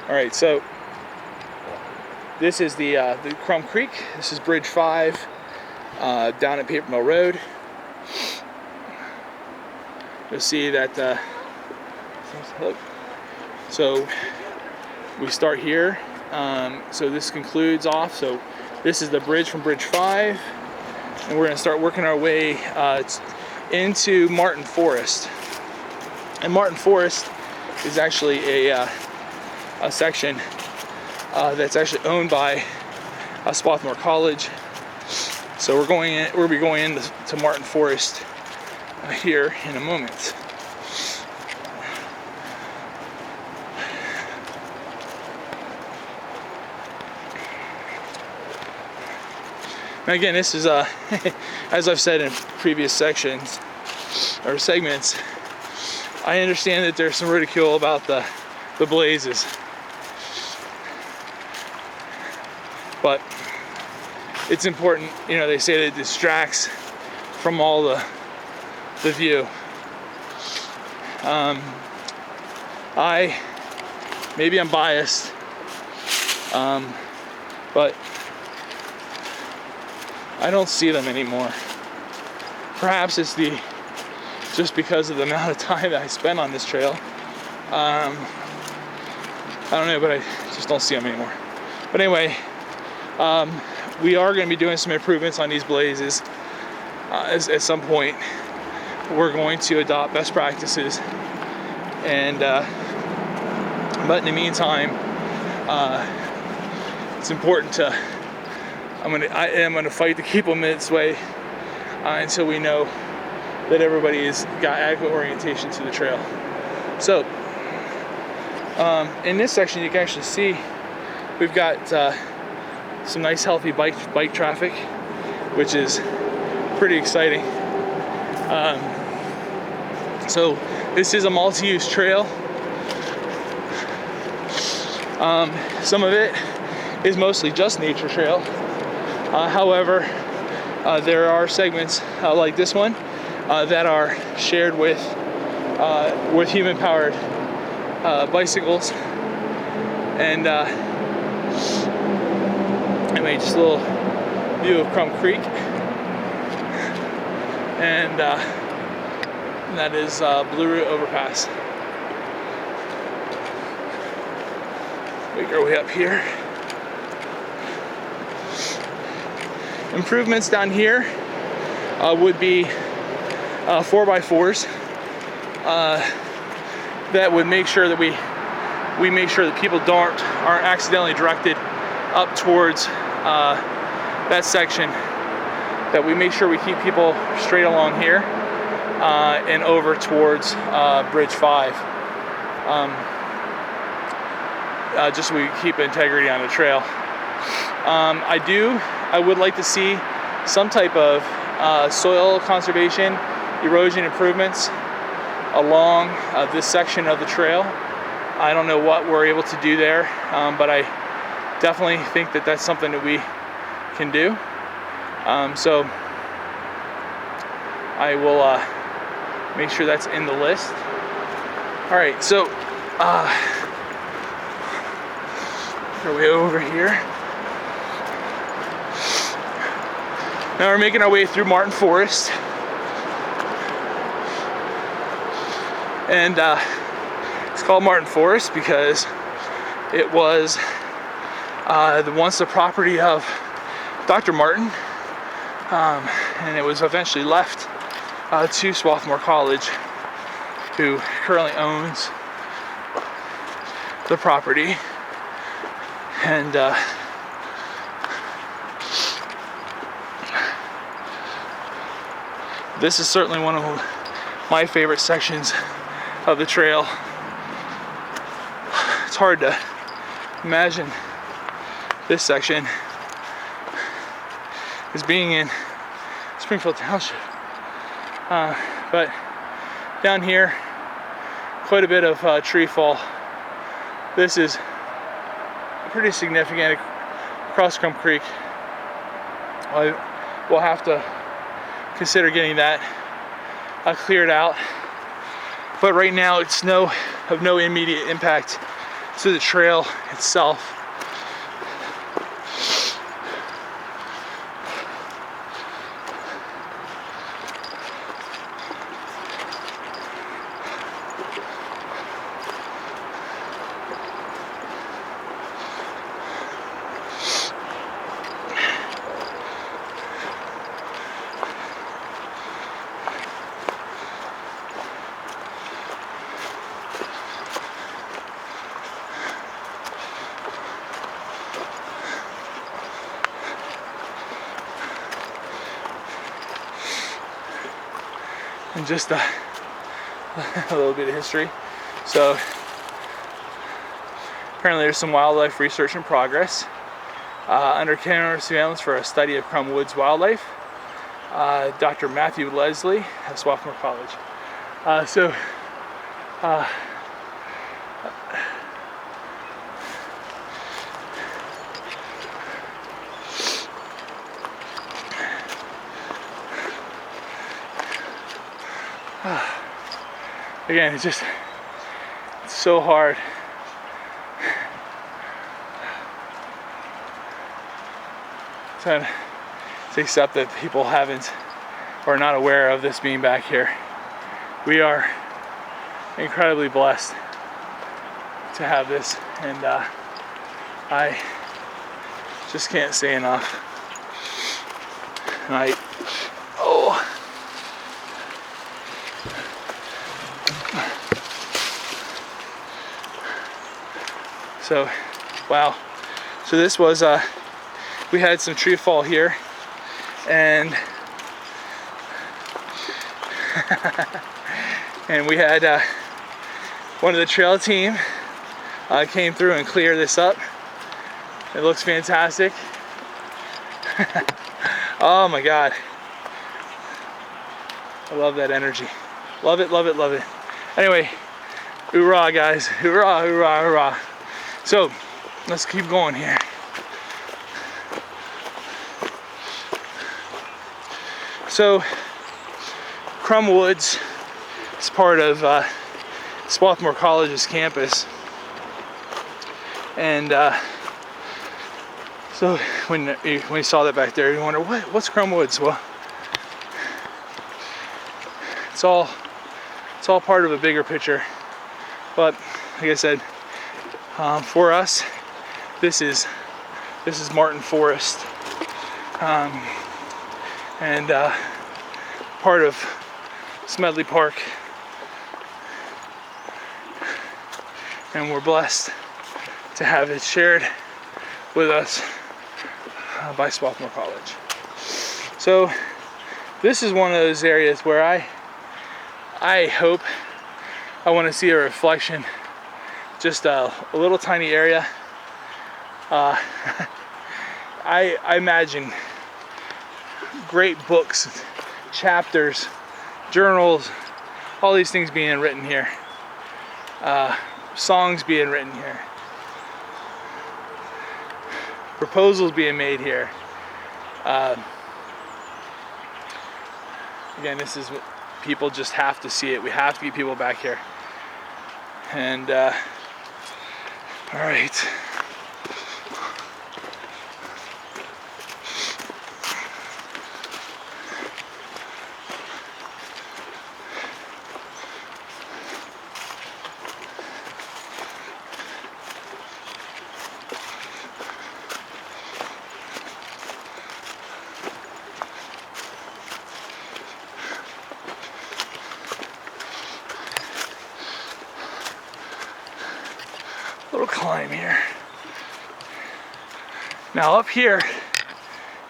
All right, so this is the Crum Creek. This is Bridge 5 down at Paper Mill Road. You'll see that. So we start here. So this concludes off. So this is the bridge from Bridge 5, and we're going to start working our way into Martin Forest. And Martin Forest is actually a section that's actually owned by Swarthmore College. So we'll be going into Martin Forest here in a moment. Now again, this is as I've said in previous sections or segments, I understand that there's some ridicule about the blazes, but it's important. You know, they say that it distracts from all the view. Maybe I'm biased, but I don't see them anymore. Perhaps it's just because of the amount of time that I spend on this trail. I don't know, but I just don't see them anymore. But anyway, we are going to be doing some improvements on these blazes. At some point, we're going to adopt best practices, and but in the meantime, it's important to. I am gonna fight to keep them this way until we know that everybody has got adequate orientation to the trail. So in this section, you can actually see we've got some nice healthy bike traffic, which is pretty exciting. So this is a multi-use trail. Some of it is mostly just nature trail. However, there are segments like this one that are shared with human-powered bicycles. And anyway, just a little view of Crum Creek, and that is Blue Route Overpass. Make our way up here. Improvements down here would be 4x4s that would make sure that we make sure that people aren't accidentally directed up towards that section. That we make sure we keep people straight along here and over towards Bridge 5. Just so we keep integrity on the trail. I would like to see some type of soil conservation, erosion improvements along this section of the trail. I don't know what we're able to do there, but I definitely think that that's something that we can do. So I will make sure that's in the list. All right, so our way over here. Now we're making our way through Martin Forest, and it's called Martin Forest because it was once the property of Dr. Martin, and it was eventually left to Swarthmore College, who currently owns the property. And this is certainly one of my favorite sections of the trail. It's hard to imagine this section as being in Springfield Township. But down here, quite a bit of tree fall. This is pretty significant across Crum Creek. We'll have to consider getting that cleared out, but right now it's of no immediate impact to the trail itself. And just a little bit of history. So apparently there's some wildlife research in progress under camera surveillance for a study of Crum Woods wildlife. Dr. Matthew Leslie at Swarthmore College. Again, it's so hard. Trying to accept that people haven't or are not aware of this being back here. We are incredibly blessed to have this, and I just can't say enough. And so, wow. So this was, we had some tree fall here, and and we had one of the trail team came through and clear this up. It looks fantastic. Oh my God. I love that energy. Love it, love it, love it. Anyway, hoorah guys, hoorah, hoorah, hoorah. So, let's keep going here. So, Crum Woods is part of Swarthmore College's campus. And so when you saw that back there, you wonder, what's Crum Woods? Well, it's all part of a bigger picture. But like I said, for us, this is Martin Forest, and part of Smedley Park, and we're blessed to have it shared with us by Swarthmore College. So this is one of those areas where I hope I want to see a reflection. Just a little tiny area. I imagine great books, chapters, journals, all these things being written here. Songs being written here. Proposals being made here. Again, this is what people just have to see it. We have to get people back here. And all right. Little climb here. Now up here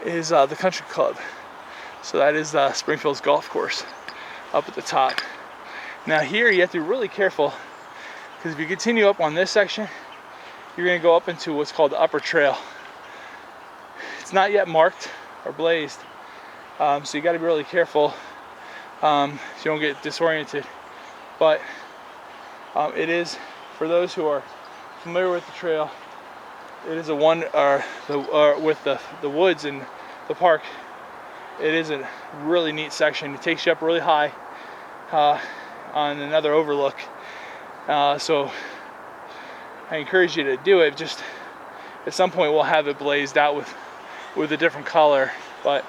is the country club. So that is Springfield's golf course up at the top. Now here you have to be really careful, because if you continue up on this section, you're going to go up into what's called the upper trail. It's not yet marked or blazed, so you got to be really careful so you don't get disoriented. But it is, for those who are familiar with the trail, it is with the woods and the park. It is a really neat section. It takes you up really high on another overlook. So I encourage you to do it. Just at some point we'll have it blazed out with a different color, but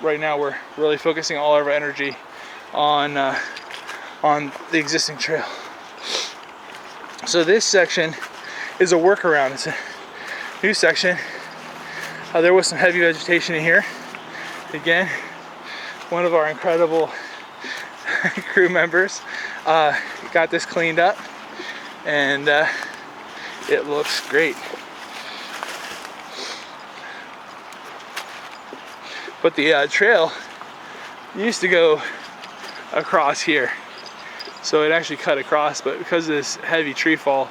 right now we're really focusing all of our energy on the existing trail. So this section is a workaround. It's a new section. There was some heavy vegetation in here. Again, one of our incredible crew members got this cleaned up, and it looks great. But the trail used to go across here, so it actually cut across, but because of this heavy tree fall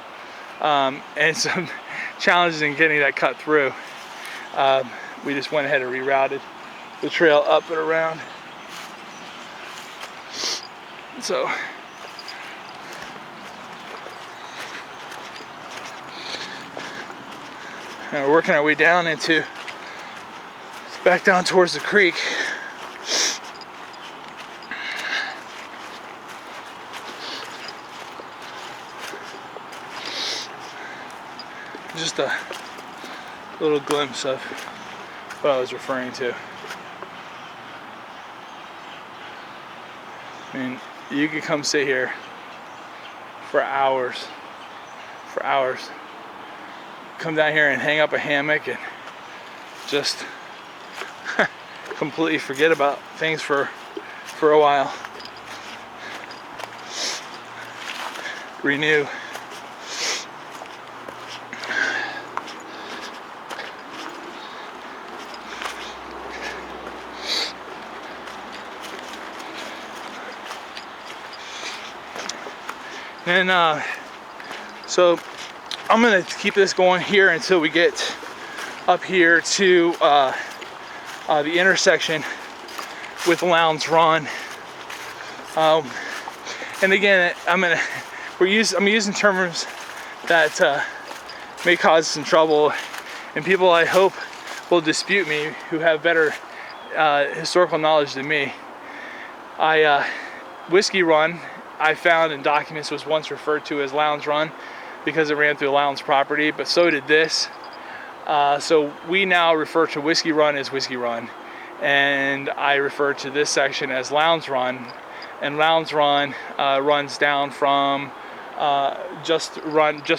and some challenges in getting that cut through, we just went ahead and rerouted the trail up and around. So we're working our way down back down towards the creek. Just a little glimpse of what I was referring to. I mean, you could come sit here for hours. Come down here and hang up a hammock and just completely forget about things for a while. Renew. And so I'm gonna keep this going here until we get up here to the intersection with Lownes Run. And again, I'm using terms that may cause some trouble, and people I hope will dispute me who have better historical knowledge than me. Whiskey Run, I found in documents, was once referred to as Lownes Run because it ran through Lownes property, but so did this. So we now refer to Whiskey Run as Whiskey Run, and I refer to this section as Lownes Run. And Lownes Run runs down from just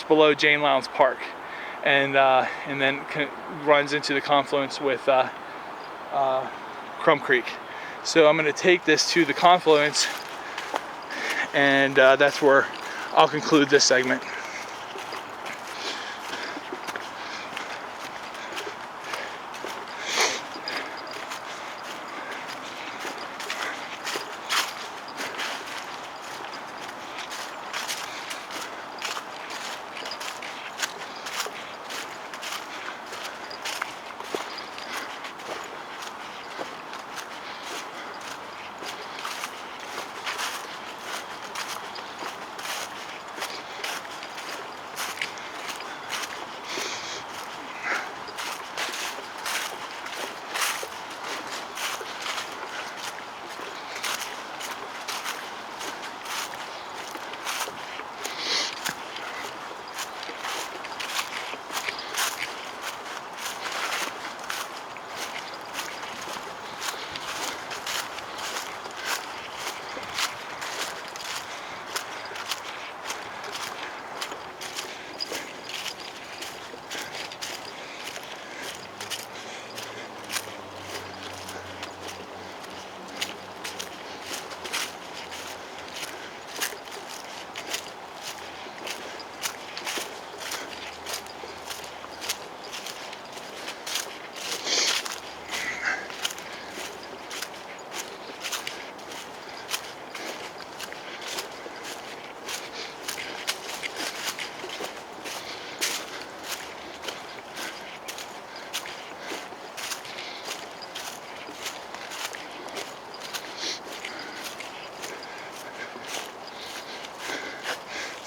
below Jane Lowndes Park, and then runs into the confluence with Crum Creek. So I'm going to take this to the confluence, and that's where I'll conclude this segment.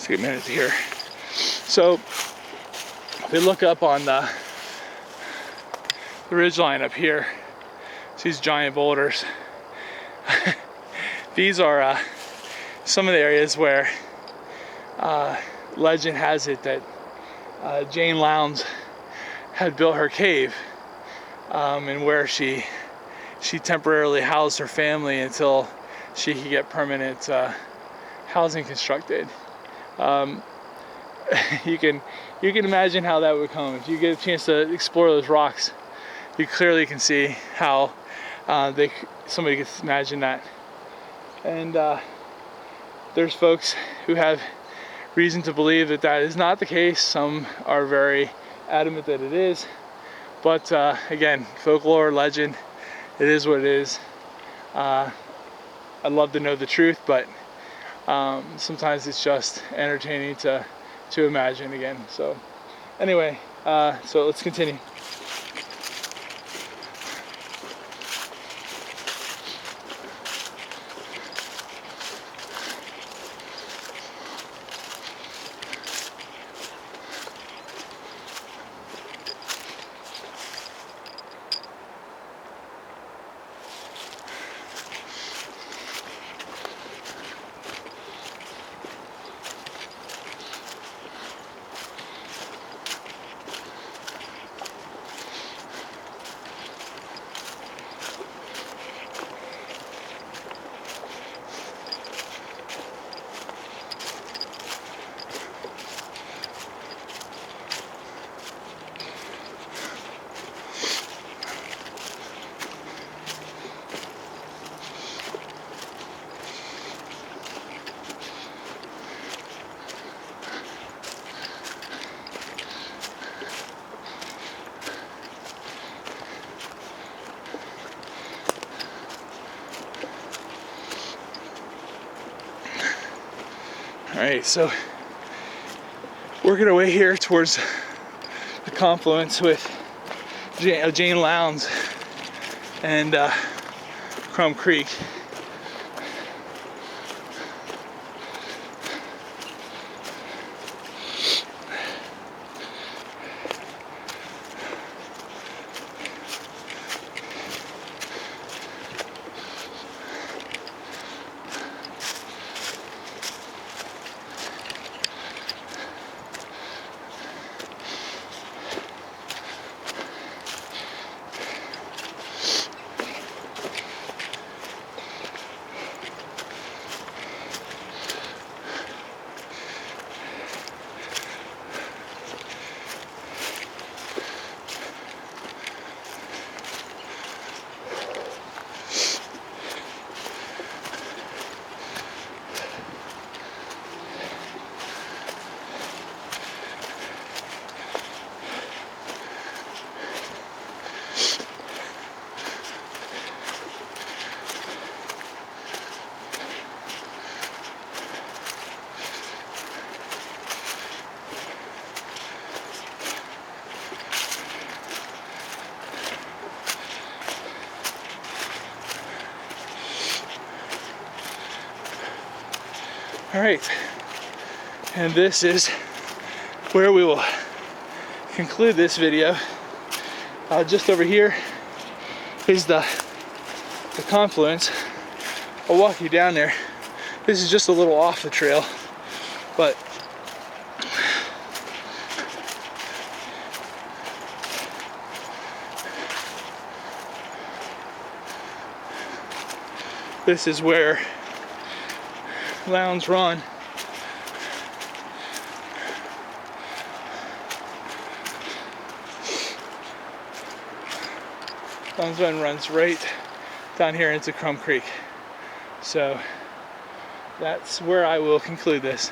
Take a minute here. So if we look up on the ridge line up here, these giant boulders. These are some of the areas where legend has it that Jane Lowndes had built her cave, and where she temporarily housed her family until she could get permanent housing constructed. You can imagine how that would come if you get a chance to explore those rocks. You clearly can see how somebody could imagine that. And there's folks who have reason to believe that that is not the case. Some are very adamant that it is. But again, folklore, legend, it is what it is. I'd love to know the truth, but sometimes it's just entertaining to imagine again. So anyway, so let's continue. Alright, so working our way here towards the confluence with Jane Lowndes and Crumb Creek. All right, and this is where we will conclude this video. Just over here is the confluence. I'll walk you down there. This is just a little off the trail, but this is where Lowndes run. Lowndes Run runs right down here into Crumb Creek. So that's where I will conclude this.